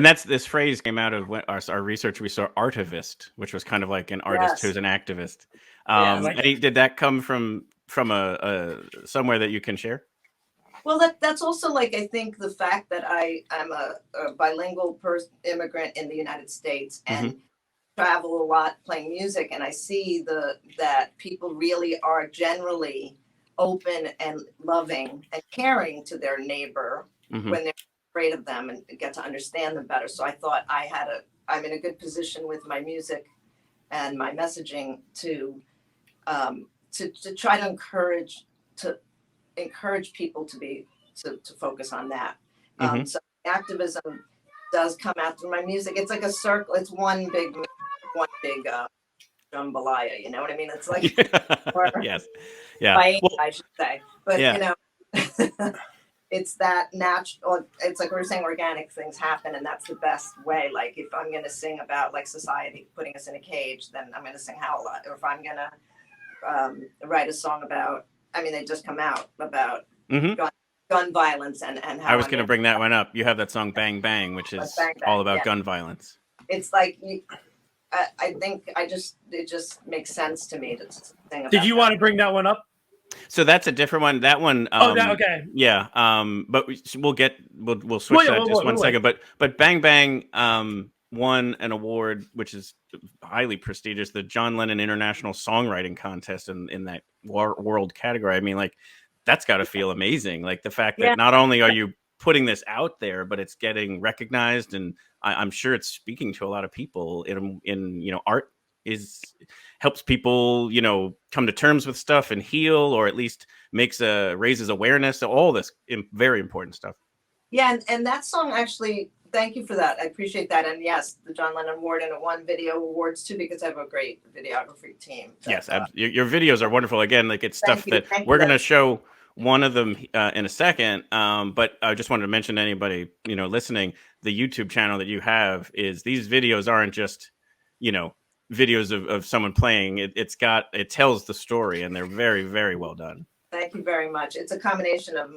And that's this phrase came out of our research. We saw artivist, which was kind of like an artist who's an activist. Yes. Did that come from a somewhere that you can share? Well, that's also like, I think the fact that I'm a bilingual immigrant in the United States and travel a lot playing music, and I see that people really are generally open and loving and caring to their neighbor when they're afraid of them and get to understand them better. So I thought I'm in a good position with my music and my messaging to try to encourage people to focus on that. So activism does come out through my music. It's like a circle. It's one big jambalaya. You know what I mean? It's like yes, yeah. I should say, but you know, it's that natural. It's like we were saying, organic things happen, and that's the best way. Like if I'm going to sing about like society putting us in a cage, then I'm going to sing Howl a Lot. Or if I'm going to write a song about, I mean, they just come out about gun violence and how I was going to bring that one up. You have that song Bang Bang, which is all about gun violence. It's like, I think it just makes sense to me to sing about. Did you want to bring that one up? So that's a different one. That one. Okay. Yeah. But we'll switch that just one second. But Bang Bang won an award, which is highly prestigious, the John Lennon International Songwriting Contest in that world category. I mean, like, that's got to feel amazing. Like the fact that not only are you putting this out there, but it's getting recognized, and I'm sure it's speaking to a lot of people in art helps people, come to terms with stuff and heal, or at least raises awareness. So all this very important stuff. Yeah. And that song actually, thank you for that. I appreciate that. And yes, the John Lennon Award, and it won video awards too, because I have a great videography team. Yes. Your videos are wonderful. Again, like it's stuff that we're going to show one of them in a second. But I just wanted to mention to anybody, listening, the YouTube channel that you have these videos aren't just, videos of someone playing. It tells the story, and they're very, very well done. Thank you very much. It's a combination of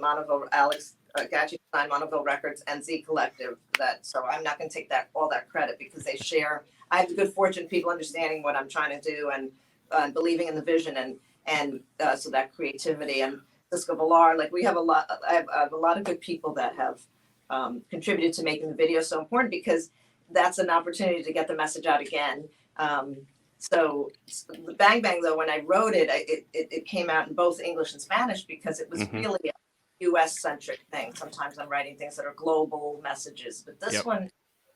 Alex Gatchi signed Monoville Records and Z Collective. So I'm not going to take all that credit, because they share. I have the good fortune of people understanding what I'm trying to do and believing in the vision and so that creativity and Cisco Villar. Like we have I have a lot of good people that have contributed to making the video so important, because that's an opportunity to get the message out again. So the Bang Bang, though, when I wrote it, it came out in both English and Spanish, because it was really a US-centric thing. Sometimes I'm writing things that are global messages, but this one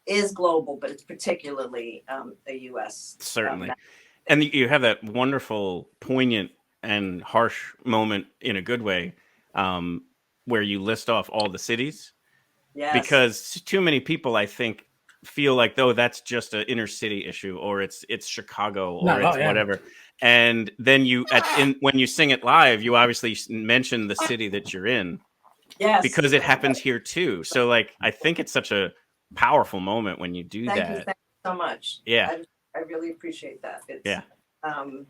is global, but it's particularly a US. Certainly. And you have that wonderful, poignant and harsh moment in a good way, where you list off all the cities. Yes. Because too many people, I think, feel like, though, that's just an inner city issue, or it's Chicago, or whatever. And then when you sing it live, you obviously mention the city that you're in. Yes. Because it happens here too. So like, I think it's such a powerful moment when you do that. Thank you so much. Yeah. I really appreciate that. And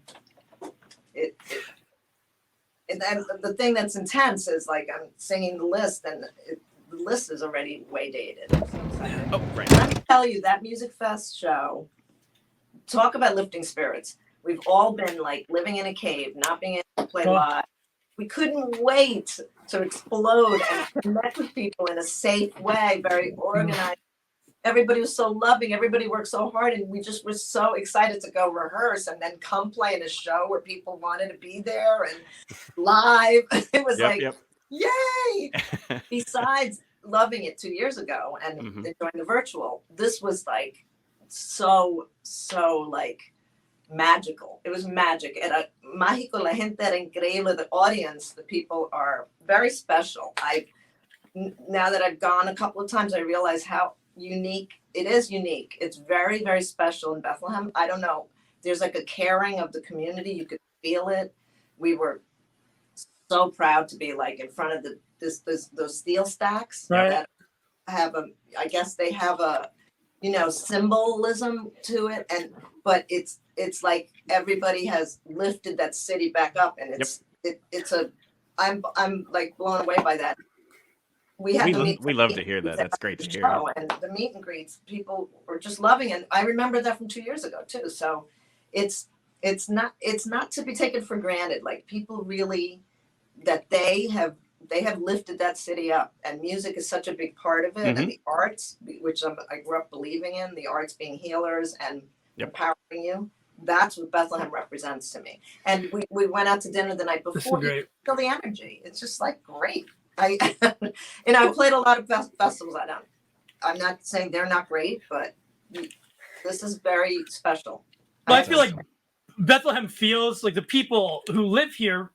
the thing that's intense is, like, I'm singing the list, and the list is already way dated. Oh, right. Let me tell you, that Music Fest show, talk about lifting spirits. We've all been like living in a cave, not being able to play live. We couldn't wait to explode and connect with people in a safe way, very organized. Everybody was so loving. Everybody worked so hard, and we just were so excited to go rehearse and then come play in a show where people wanted to be there and live. It was yay! Besides loving it 2 years ago and enjoying the virtual, this was like so like magical. It was magic. Era mágico. La gente era increíble. The audience, the people are very special. Now that I've gone a couple of times, I realize how unique it is. Unique. It's very, very special in Bethlehem. I don't know. There's like a caring of the community. You could feel it. We were so proud to be like in front of those steel stacks that have I guess they have a symbolism to it, but it's like everybody has lifted that city back up, and I'm like blown away by that. we had we love to hear that. That's great to hear. And the meet and greets, people were just loving it. I remember that from 2 years ago too. So it's not to be taken for granted. Like people really, that they have lifted that city up, and music is such a big part of it. And the arts, which I grew up believing in, the arts being healers and empowering you. That's what Bethlehem represents to me. And we went out to dinner the night before. You feel the energy. It's just like great. I played a lot of festivals. I'm not saying they're not great, but this is very special. Well, I feel like Bethlehem feels like the people who live here,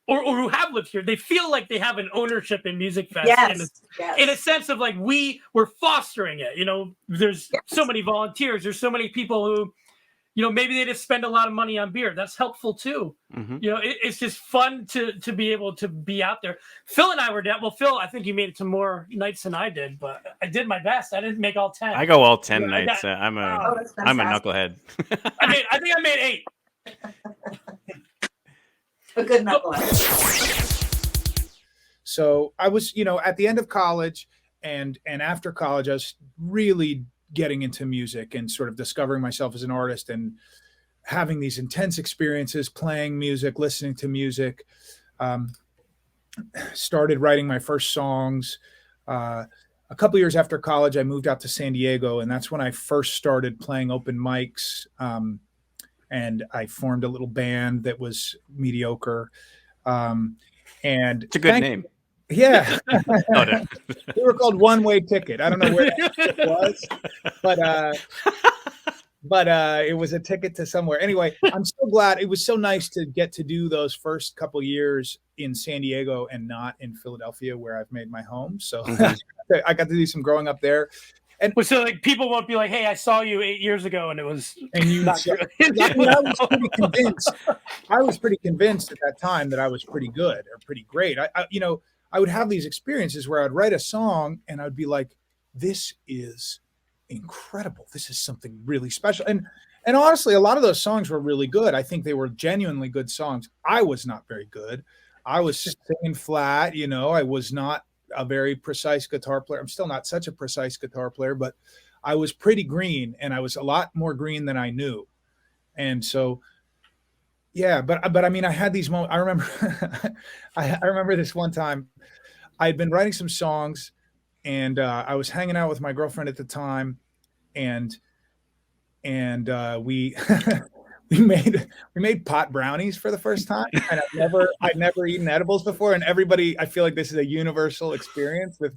or who have lived here, they feel like they have an ownership in Music Fest. In a sense of like we're fostering it. You know, there's so many volunteers. There's so many people who, you know, maybe they just spend a lot of money on beer. That's helpful too. You know, it's just fun to be able to be out there. Phil and I were down. Well, Phil, I think you made it to more nights than I did, but I did my best. I didn't make all 10. I go all 10 nights. I'm a knucklehead. I think I made 8. A good knucklehead. So I was, you know, at the end of college and after college, I was really getting into music and sort of discovering myself as an artist and having these intense experiences, playing music, listening to music. Started writing my first songs. A couple years after college, I moved out to San Diego, and that's when I first started playing open mics. And I formed a little band that was mediocre. And it's a good name. Yeah. We were called One Way Ticket. I don't know where it was, but it was a ticket to somewhere. Anyway, I'm so glad. It was so nice to get to do those first couple years in San Diego and not in Philadelphia, where I've made my home. So I got to do some growing up there. And so like people won't be like, hey, I saw you 8 years ago and it was not good. I was pretty convinced at that time that I was pretty good or pretty great. I would have these experiences where I'd write a song and I'd be like, this is incredible. This is something really special. And honestly, a lot of those songs were really good. I think they were genuinely good songs. I was not very good. I was singing flat, you know, I was not a very precise guitar player. I'm still not such a precise guitar player, but I was pretty green, and I was a lot more green than I knew. And so, yeah, but I mean, I had these moments. I remember, I remember this one time I had been writing some songs, and I was hanging out with my girlfriend at the time, and we we made pot brownies for the first time, and I'd never eaten edibles before. And everybody, I feel like this is a universal experience with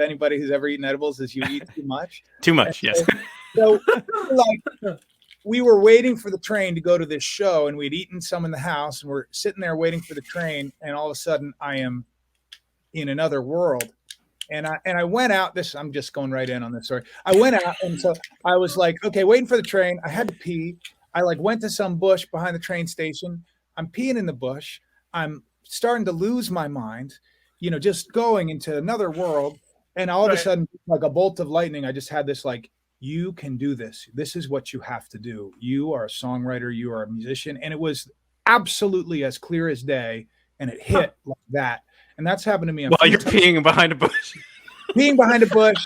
anybody who's ever eaten edibles, is you eat too much. Too much, yes. So like we were waiting for the train to go to this show, and we'd eaten some in the house, and we're sitting there waiting for the train, and all of a sudden I am in another world. And I went out. I'm just going right in on this story. I went out, and so I was like, okay, waiting for the train. I had to pee. I like went to some bush behind the train station. I'm peeing in the bush. I'm starting to lose my mind, you know, just going into another world. And all of a sudden, like a bolt of lightning, I just had this like, you can do this. This is what you have to do. You are a songwriter. You are a musician. And it was absolutely as clear as day. And it hit like that. And that's happened to me. While you're peeing behind a bush. Peeing behind a bush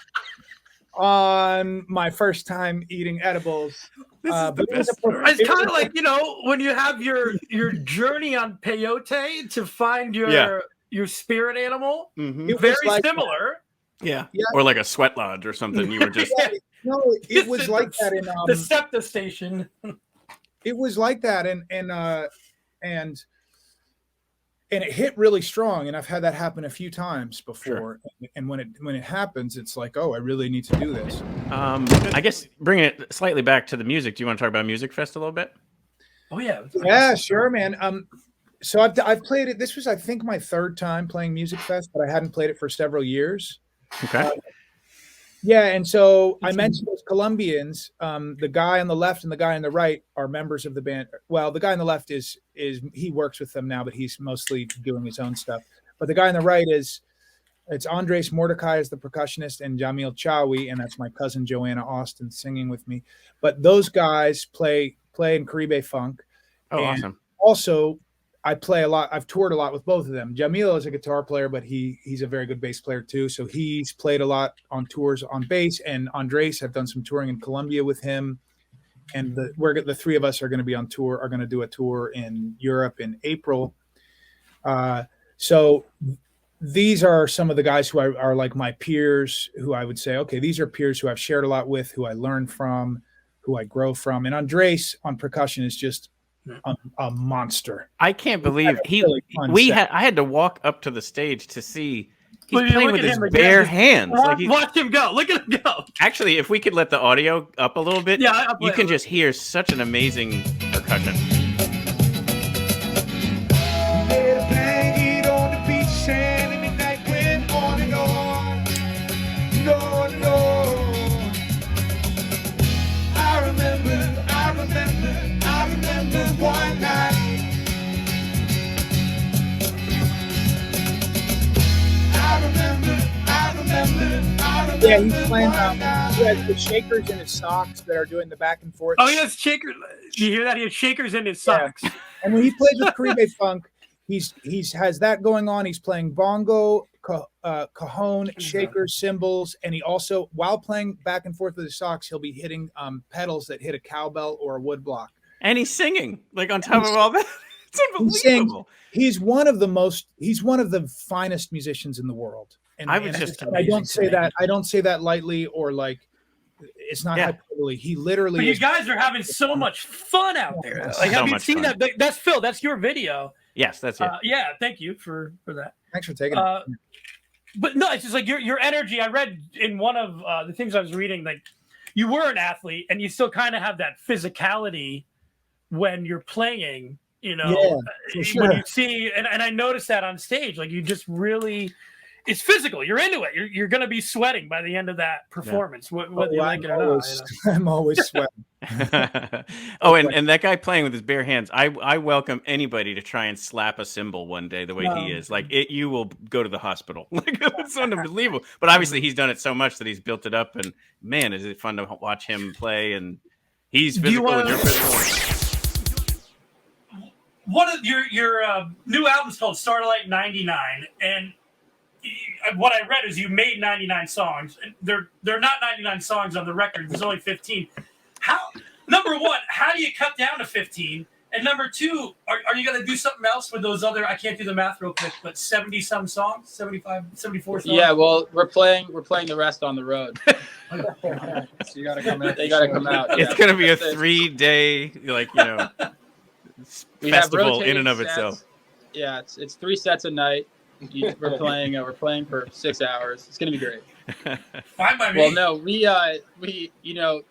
on my first time eating edibles. It's kind of like, you know, when you have your journey on peyote to find your spirit animal. Very similar. Yeah. Or like a sweat lodge or something. You were just no, it was like that in the SEPTA station. It was like that, and it hit really strong, and I've had that happen a few times before. Sure. And when it happens, it's like, oh, I really need to do this. I guess bringing it slightly back to the music. Do you want to talk about Music Fest a little bit? Oh yeah, sure, man. So I've played it. This was, I think, my third time playing Music Fest, but I hadn't played it for several years. Okay. Yeah, and so I mentioned those Colombians. The guy on the left and the guy on the right are members of the band. Well, the guy on the left is he works with them now, but he's mostly doing his own stuff. But the guy on the right it's Andres Mordecai is the percussionist, and Jamil Chawi, and that's my cousin Joanna Austin singing with me. But those guys play in Caribe funk. Oh, awesome! Also, I play a lot. I've toured a lot with both of them. Jamil is a guitar player, but he's a very good bass player too. So he's played a lot on tours on bass. And Andres, I've done some touring in Colombia with him. And the three of us are going to be on tour. Are going to do a tour in Europe in April. So these are some of the guys who are like my peers, who I would say, okay, these are peers who I've shared a lot with, who I learn from, who I grow from. And Andres on percussion is just a monster. I can't believe I had to walk up to the stage to see he's playing with his bare hands. Watch him go. Look at him go. Actually, if we could let the audio up a little bit, you can just hear such an amazing percussion. One night. Yeah, he's playing. He has the shakers in his socks that are doing the back and forth. Oh, he has shakers. Do you hear that? He has shakers in his socks. Yeah. And when he plays with Caribe Funk, he's has that going on. He's playing bongo, cajon, shakers, cymbals, and he also, while playing back and forth with his socks, he'll be hitting pedals that hit a cowbell or a woodblock. And he's singing like on top of all that. It's unbelievable. He's one of the finest musicians in the world. And I don't say that lightly or like it's not hyperbole. He literally. But you guys are having so much fun out there. Like, have you seen that? That's Phil. That's your video. Yes, that's it. Yeah, thank you for that. Thanks for taking it. But no, it's just like your energy. I read in one of the things I was reading, like you were an athlete and you still kind of have that physicality when you're playing. You know, when you see, and I noticed that on stage, like you just really. It's physical. You're into it. You're going to be sweating by the end of that performance, whether you like it or not. I'm always sweating. And that guy playing with his bare hands, I welcome anybody to try and slap a cymbal one day the way he is. Like you will go to the hospital. Like it's unbelievable. But obviously he's done it so much that he's built it up. And man, is it fun to watch him play? And he's physical and you're physical. One of your new album's called Starlight 99, and what I read is you made 99 songs. They're not 99 songs on the record. There's only 15. Number one, how do you cut down to 15? And number two, are you going to do something else with those other? I can't do the math real quick, but 70 some songs, 75, 74 songs. Yeah, well, we're playing the rest on the road. So you got to come out. They got to come out. It's going to be a 3-day, festival in and of itself. Yeah, it's 3 sets a night. We're playing for 6 hours. It's gonna be great. Fine by me. Well, no, we the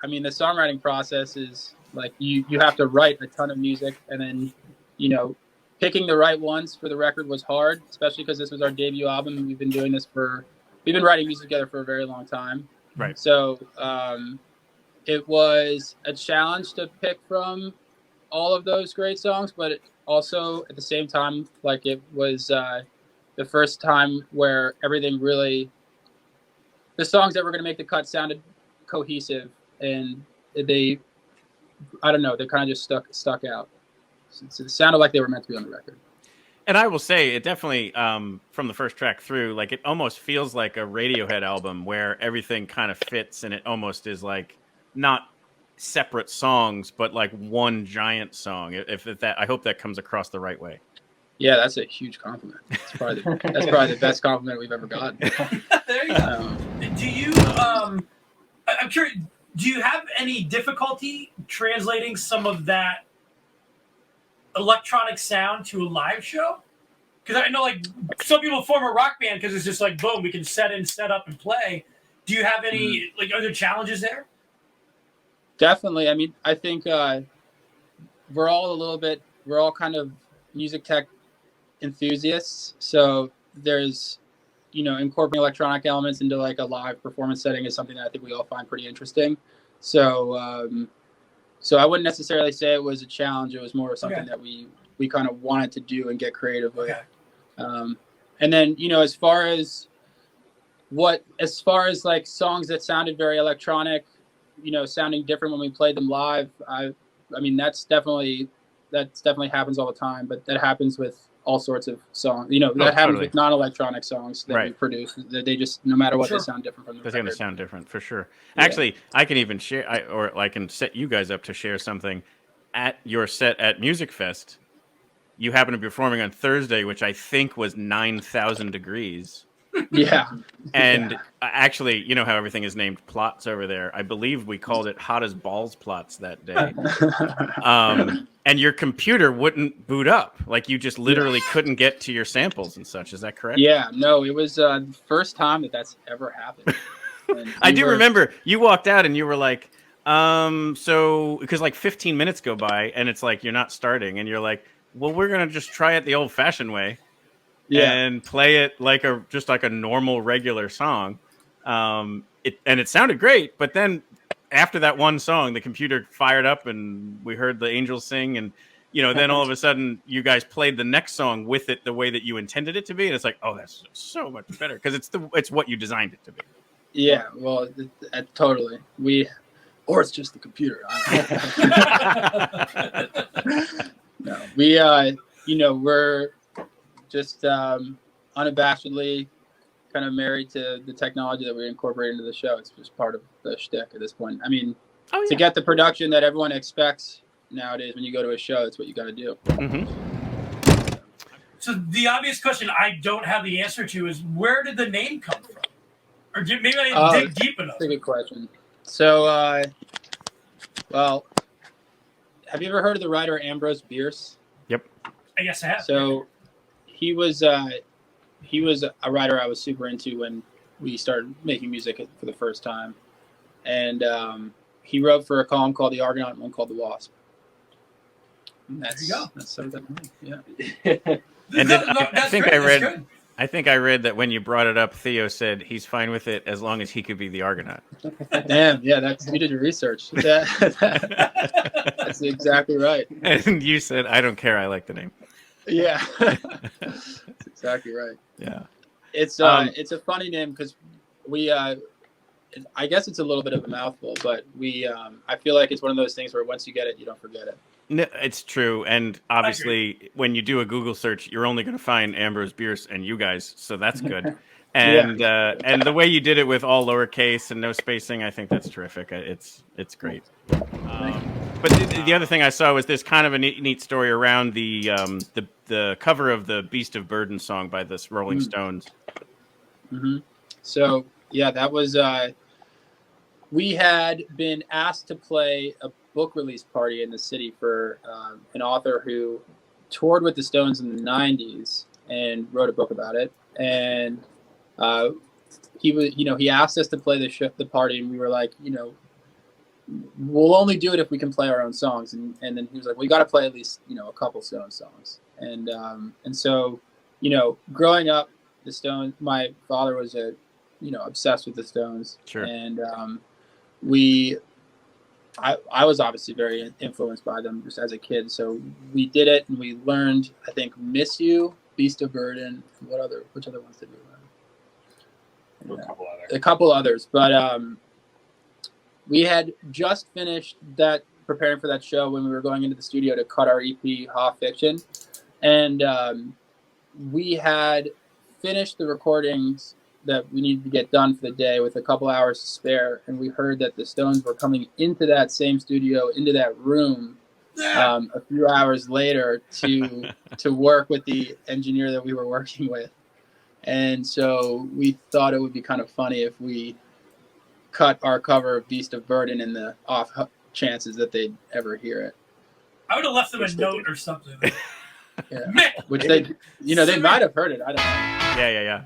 songwriting process is like you have to write a ton of music, and then picking the right ones for the record was hard, especially because this was our debut album. And we've been writing music together for a very long time. Right. So it was a challenge to pick from all of those great songs, but also at the same time, like it was the first time where everything really, the songs that were going to make the cut sounded cohesive, and they kind of just stuck out. It sounded like they were meant to be on the record. And I will say, it definitely, from the first track through, like it almost feels like a Radiohead album where everything kind of fits, and it almost is like not separate songs, but like one giant song. If that, I hope that comes across the right way. Yeah, that's a huge compliment. That's probably the best compliment we've ever gotten. There you go. Do you? I'm curious. Do you have any difficulty translating some of that electronic sound to a live show? Because I know, like, some people form a rock band because it's just like, boom, we can set up and play. Do you have any are there challenges there? Definitely. I mean, I think we're all kind of music tech enthusiasts. So there's, incorporating electronic elements into like a live performance setting is something that I think we all find pretty interesting. So, so I wouldn't necessarily say it was a challenge. It was more of something that we kind of wanted to do and get creative with. Okay. And then, as far as like songs that sounded very electronic, sounding different when we played them live, I mean, that's definitely definitely happens all the time, but that happens with all sorts of songs. You know, that happens with non-electronic songs that we produce. They just, no matter what, they sound different from the record. They're going to sound different for sure. Actually, I can even share, I can set you guys up to share something at your set at Music Fest. You happen to be performing on Thursday, which I think was 9,000 degrees. Yeah. And actually, you know how everything is named plots over there. I believe we called it hot as balls plots that day. And your computer wouldn't boot up. Like you just literally couldn't get to your samples and such. Is that correct? Yeah, no, it was the first time that's ever happened. I do remember you walked out and you were like, so because like 15 minutes go by and it's like you're not starting and you're like, well, we're going to just try it the old fashioned way. And play it like just like a normal regular song. It sounded great, but then after that one song, the computer fired up and we heard the angels sing, and then all of a sudden you guys played the next song with it the way that you intended it to be, and it's like, oh, that's so much better because it's what you designed it to be. Yeah, well, totally. Or it's just the computer. No, we're just unabashedly kind of married to the technology that we incorporate into the show. It's just part of the shtick at this point. I mean, to get the production that everyone expects nowadays when you go to a show, that's what you got to do. Mm-hmm. So the obvious question I don't have the answer to is, where did the name come from? Or maybe I didn't dig deep enough. That's a good question. So, well, have you ever heard of the writer Ambrose Bierce? Yep. I guess I have. So he was a writer I was super into when we started making music for the first time, and he wrote for a column called The Argonaut and one called The Wasp. And there you go. That's something. Yeah. And I think I read that when you brought it up, Theo said he's fine with it as long as he could be the Argonaut. Damn, yeah, you did your research. That's exactly right. And you said, I don't care, I like the name. Yeah, that's exactly right. Yeah, it's a funny name because I guess it's a little bit of a mouthful, but I feel like it's one of those things where once you get it, you don't forget it. No, it's true, and obviously, when you do a Google search, you're only going to find Ambrose Bierce and you guys, so that's good. And and the way you did it with all lowercase and no spacing, I think that's terrific. It's great. But the other thing I saw was this kind of a neat story around the cover of the Beast of Burden song by the Rolling Stones. Mm-hmm. So yeah, that was we had been asked to play a book release party in the city for an author who toured with the Stones in the 90s and wrote a book about it. And he asked us to play the party, and we were like, we'll only do it if we can play our own songs. And then he was like, well, you got to play at least, a couple Stones songs. And so, growing up, the Stones, my father was obsessed with the Stones. Sure. And I was obviously very influenced by them just as a kid. So we did it, and we learned, I think, Miss You, Beast of Burden, which other ones did we learn? A couple others. But we had just finished preparing for that show when we were going into the studio to cut our EP, Ha Fiction. And we had finished the recordings that we needed to get done for the day with a couple hours to spare, and we heard that the Stones were coming into that same studio, into that room, a few hours later to work with the engineer that we were working with. And so we thought it would be kind of funny if we cut our cover of Beast of Burden in the off chances that they'd ever hear it. I would have left them a note or something. Yeah. Which they might have heard it. I don't know. Yeah.